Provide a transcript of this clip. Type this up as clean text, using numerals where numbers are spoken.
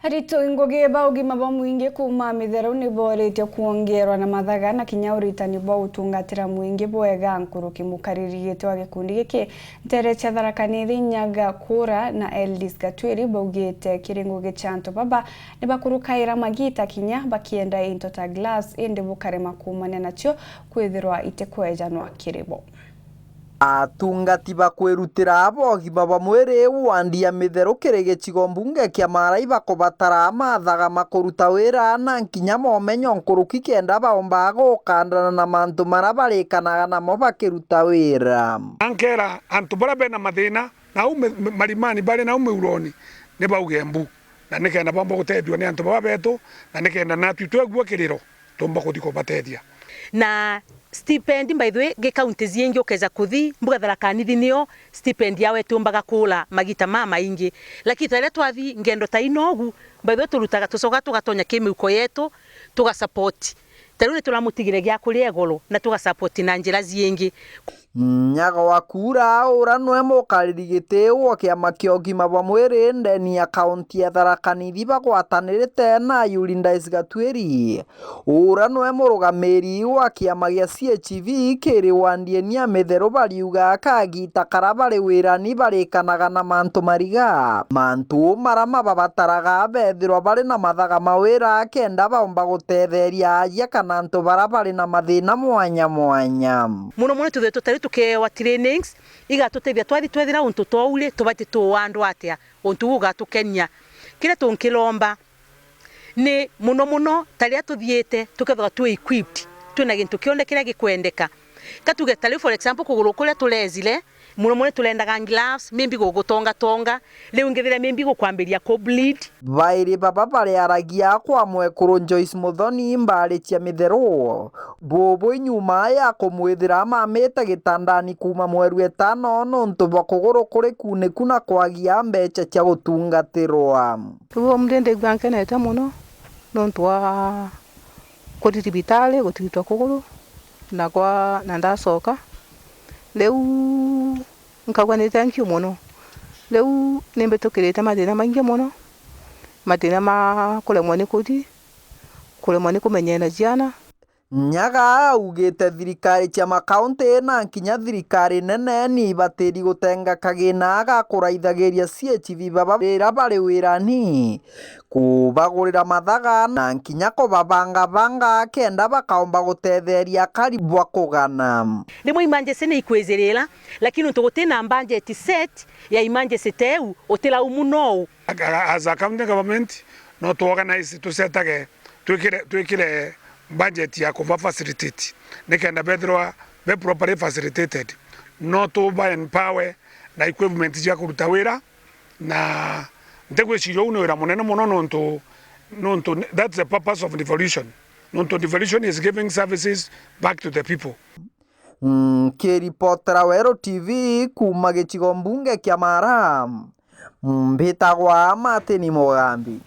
Harito ingoge ba ugima bwa muingi kuma mithero ni boretio kuongerwa na mathaga na kinya uritani bwa utungatira muingi bwega nkuruki mukaririite wa gikundi giki Ntere cha Tharaka Nithi Nyaga Kura na Eldis Gatwiri baugite kiringo gichanto baba ni bakurukaira magita kinya bakienda into ta glass indi bukarema kumania nacio kwithirwa itekwejanwa kiribo. Atungati bakwirutira abogima ba mwiri wandia mithero kirigicigo mbunge kia Marai bakobatara mathaga makuruta wira na nkinya momenyo nkuruki kenda baomba gukandana na mantu mara barikanaga namo bakiruta wira. Ankera antu bara bena mathina na marimani bari na uroni ni baugembu na nikenda bomba gutethio ni antu babetu na nikenda na twegwa kiriro tumba kuthiko batethia na stipend by the way ge county zingi okeza kuthi mbuga Tharaka Nithi nio stipend yawe tumbaga kula magita mama ingi lakini tale twathi ngendo ta inogu by the way turutaga tucoka tugatonya kimiuko yetu tuga support tarune turamutigire gya kuria goro na tuga support na njira zingi. Nyaga Kura ura nwe mukaririgite wo kiama kio gima bwa mwiri ndeni ya kaunti ya Tharaka Nithi bagwatanirite na Eldis Gatwiri ura nwe murugamiri wa kiama gia CHV kiri wandienia mithero bariuga kagita karabari wirani barikanaga na mantu mariga mantu marama babataraga bethirwa bari na mathaga mawira kenda baomba gutetheria aria kana antu barabari na mathina mwanya mwanya muno tuthetwo tari tukewa trainings igatutethia twathi twethira untu twaure tubati tuwandu atia untu ugatukenya kire tunkilomba ni muno tari atuthiete tukethwa tu equipped tuna gintu kionde kira gikwendeka katuge tari for example kuguru kuria tulezile muno tulendaga gloves mimbi gugutonga riu ngithira mimbi gukwambiria ko bleed bairi baba bari aragia kwa mwekuru Joyce Muthoni mbari cia mithero bobo nyuma ya kumwithira mamite gitandani kuma mweru 5 nontu bakuguru kuri kuniku na kwagia mbeca cia gutungatirwa tuo mndende gwankenete muno nontu wa kuthibitali gutigitwa kuguru na kwa na ndacoka leu nkagwa ni thank you muno leu nimbetukirite mathina maingi muno mathina ma kulemwa ni kuthi kulemwa ni kumenyera ciana. Nyaga augite thirikari cia makaunti na nkinya thirikari nene ni batiri gutenga kagina ga kuraithagiria CHV baba wira bari wirani kubagurira mathaga na nkinya kubabanga kenda bakaomba gutetheria karibwa kugana rimwe emergency ni ikwezerera lakini tugutina budget set ya emergency teu utila umuno as a county government no to organize to setage twikire budget ya kuva facilitate nikenda bethirwa be properly facilitated no to by empower na equipment ya kuruta wira na ntegwicirio uno wira munene muno nonto that's the purpose of devolution. Nonto devolution is giving services back to the people. Kiripotera Wero TV kuma gicigo mbunge kia Mara mbitagwa Martin Mugambi.